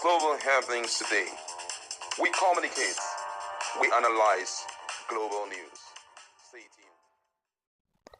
global happenings today. We communicate, we analyze global news. Stay tuned.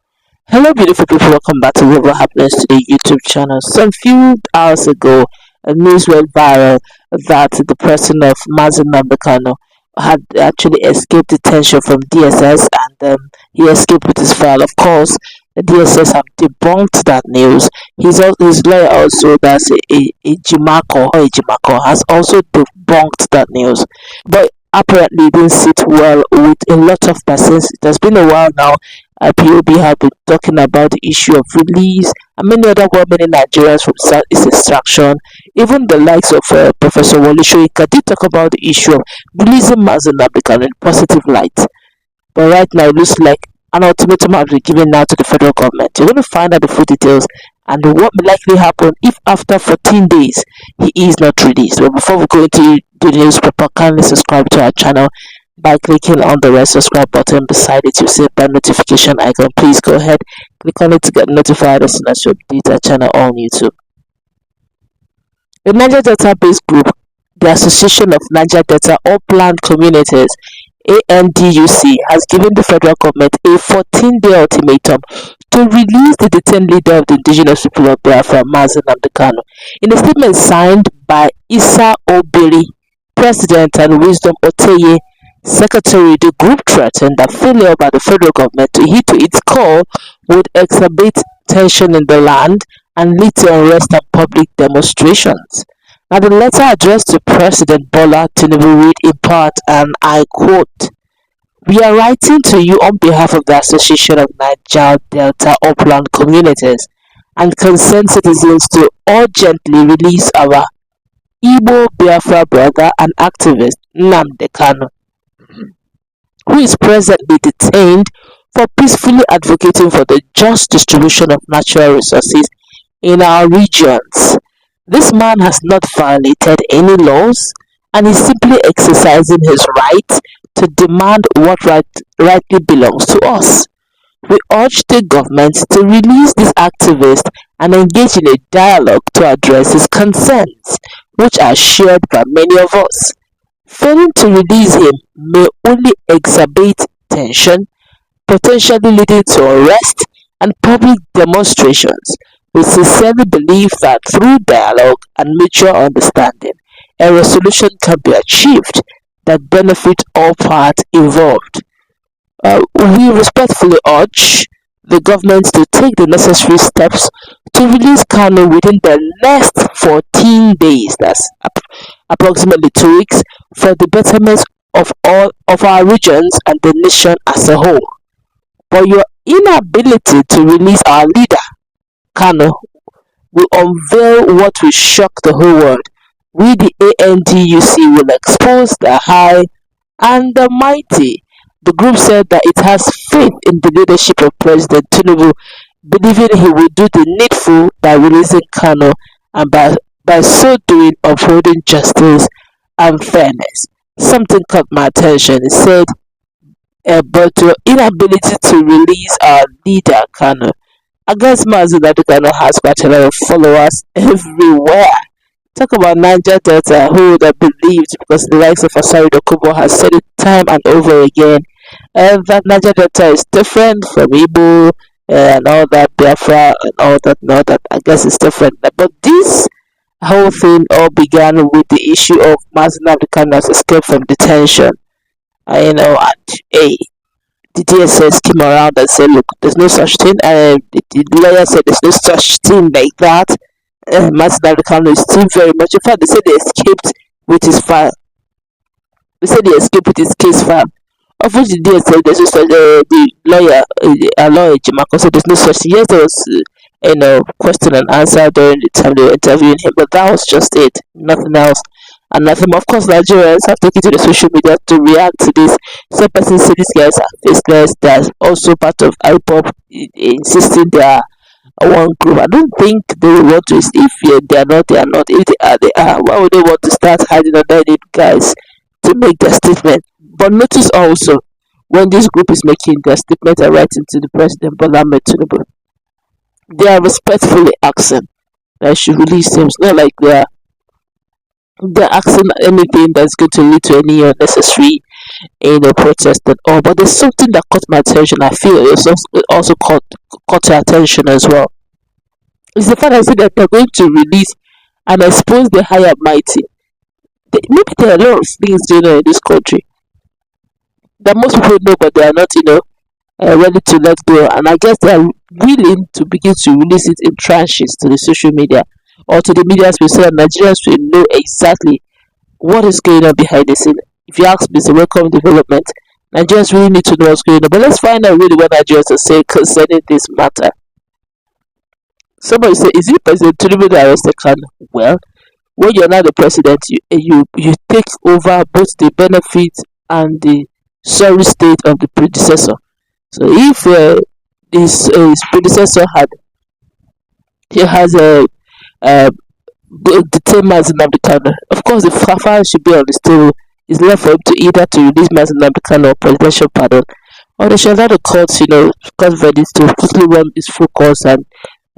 Hello, beautiful people. Welcome back to Global Happiness Today YouTube channel. Some few hours ago, a news went viral that the person of Nnamdi Kanu had actually escaped detention from DSS, and he escaped with his file. Of course, the DSS have debunked that news. His lawyer also, that's a Jimako or a Jimako, has also debunked that news. But apparently, it didn't sit well with a lot of persons. It has been a while now. POB have been talking about the issue of release and many other well-meaning Nigerians from Southeast extraction. Even the likes of Professor Wole Soyinka did talk about the issue of releasing Nnamdi Kanu in positive light. But right now, it looks like an ultimatum has been given now to the federal government. You're going to find out the full details and what will likely happen if after 14 days he is not released. But before we go into the newspaper, kindly subscribe to our channel by clicking on the red subscribe button beside it. You see that notification icon. Please go ahead, click on it to get notified as soon as you update our channel on YouTube. The Niger Delta based group, the Association of Niger Delta Upland Communities, ANDUC, has given the federal government a 14-day ultimatum to release the detained leader of the indigenous people of Biafra, Nnamdi Kanu. In a statement signed by Issa Obiri, President, and Wisdom Oteye, Secretary, the group threatened that failure by the federal government to heed to its call would exacerbate tension in the land and lead to unrest and public demonstrations. Now, the letter addressed to President Bola Tinubu read in part, and I quote, "We are writing to you on behalf of the Association of Niger Delta Upland Communities and concerned citizens to urgently release our Igbo Biafra brother and activist Nnamdi Kanu, who is presently detained for peacefully advocating for the just distribution of natural resources in our regions. This man has not violated any laws and is simply exercising his right to demand what rightly belongs to us. We urge the government to release this activist and engage in a dialogue to address his concerns, which are shared by many of us. Failing to release him may only exacerbate tension, potentially leading to arrest and public demonstrations. We sincerely believe that through dialogue and mutual understanding, a resolution can be achieved that benefits all parties involved. We respectfully urge the government to take the necessary steps to release Kanu within the next 14 days, that's approximately 2 weeks, for the betterment of all of our regions and the nation as a whole. But your inability to release our leader, Kanu, will unveil what will shock the whole world. We, the ANDUC, will expose the high and the mighty." The group said that it has faith in the leadership of President Tinubu, believing he will do the needful by releasing Kanu and by so doing upholding justice and fairness. Something caught my attention. It said, but your inability to release our leader, Kanu. I guess Nnamdi Kanu has quite a lot of followers everywhere. Talk about Niger Delta, who would have believed, because the likes of Asari Dokubo has said it time and over again, that Niger Delta is different from Igbo and all that, Biafra and all that. I guess it's different. But this whole thing all began with the issue of Nnamdi Kanu's escape from detention. And the DSS came around and said, look, there's no such thing. The lawyer said there's no such thing like that. Nnamdi Kanu is still very much. In fact, they said they escaped with his file. They said they escaped with his case file. Of which the DSS, there's no such. The lawyer, Jimako, said there's no such thing. Yes, there was, question and answer during the time they were interviewing him, but that was just it. Nothing else. And nothing more. Of course, Nigerians have taken to the social media to react to this. Some persons say these guys are faceless. They're also part of IPOP, insisting they are one group. I don't think they will want to. If they are not, they are not. If they are, they are. Why would they want to start hiding under any guys to make their statement? But notice also, when this group is making their statement and writing to the President Bola Tinubu, they are respectfully asking that she release him. It's not like they are they're asking anything that's going to lead to any unnecessary protest and all. But there's something that caught my attention. I feel it also caught your attention as well. It's the fact that I said that they're going to release and expose the higher mighty. Maybe there are a lot of things going on in this country that most people know, but they are not, ready to let go. And I guess they are willing to begin to release it in tranches to the social media or to the media space so that Nigerians will know exactly what is going on behind the scene. If you ask me, it's a welcome development. Nigerians really need to know what's going on. But let's find out really what Nigerians are saying concerning this matter. Somebody say, is it President Tinubu that arrested Kanu? Well, when you're not the president, you take over both the benefits and the sorry state of the predecessor. So if his predecessor he has a detain Nnamdi Kanu, of course the file should be on the table. It's left for him to either to release Nnamdi Kanu or presidential pardon, or they should allow the courts, court verdicts to quickly run its full course and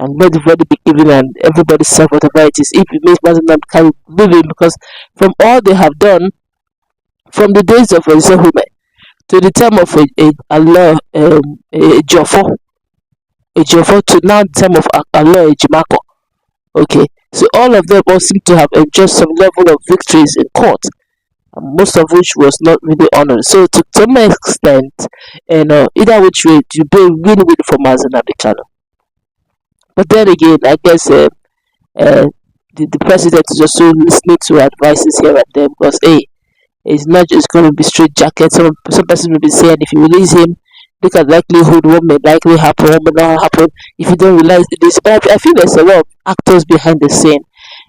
let the verdict be given and everybody serve whatever it is. If it makes Nnamdi Kanu living, because from all they have done, from the days of Women to the time of a Jofo to now the time of Allah Ejimako. Okay, so all of them all seem to have enjoyed some level of victories in court, most of which was not really honored. So to some extent, either which way, you be really win for Nnamdi Kanu. But then again, I guess the president is also listening to advices here and there because it's not just going to be straight jacket. Some person will be saying if you release him, look at likelihood what may likely happen, what may not happen. If you don't realize this, I feel there's a lot of actors behind the scene,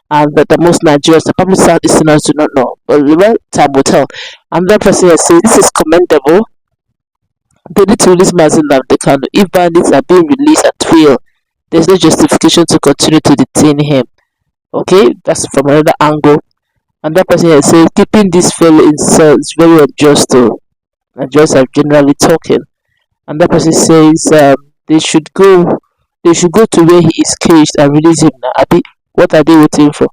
and that the most Nigerians, the public listeners do not know. But well, time will tell. Another person has said this is commendable. They need to release Nnamdi Kanu. If bandits are being released at will, there's no justification to continue to detain him. Okay, that's from another angle. And that person has said keeping this fellow in cell is very unjust to Nigerians are generally talking. And that person says they should go to where he is caged and release him now. What are they waiting for?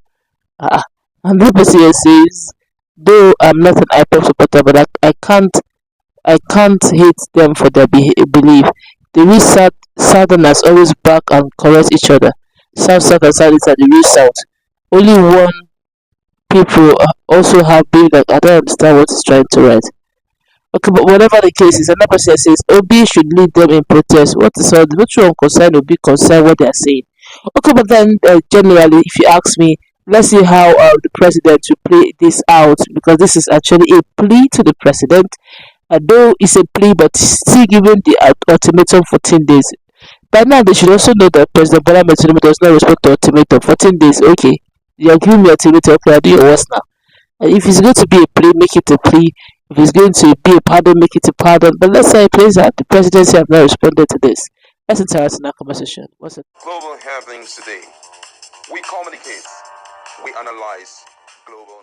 And that person says, though I'm not an IPOP supporter, but I can't hate them for their belief. The real Southerners always back and correct each other. South and South are the real South. Only one people also have been like, I don't understand what he's trying to write. Okay, but whatever the case is, another person says Obi should lead them in protest. What is all the which one concern Obi concern what they are saying? Okay, but then generally, if you ask me, let's see how the president will play this out because this is actually a plea to the president. Though it's a plea, but still given the ultimatum 14 days. By now, they should also know that President Bola Ahmed Tinubu does not respect the ultimatum. 14 days, okay. You are giving me ultimatum, okay, I'll do your worst now. If it's going to be a plea, make it a plea. If it's going to be a pardon, make it a pardon. But let's say it plays out. The presidency have not responded to this. Let's interact in our conversation. What's it? Global happenings today. We communicate. We analyze global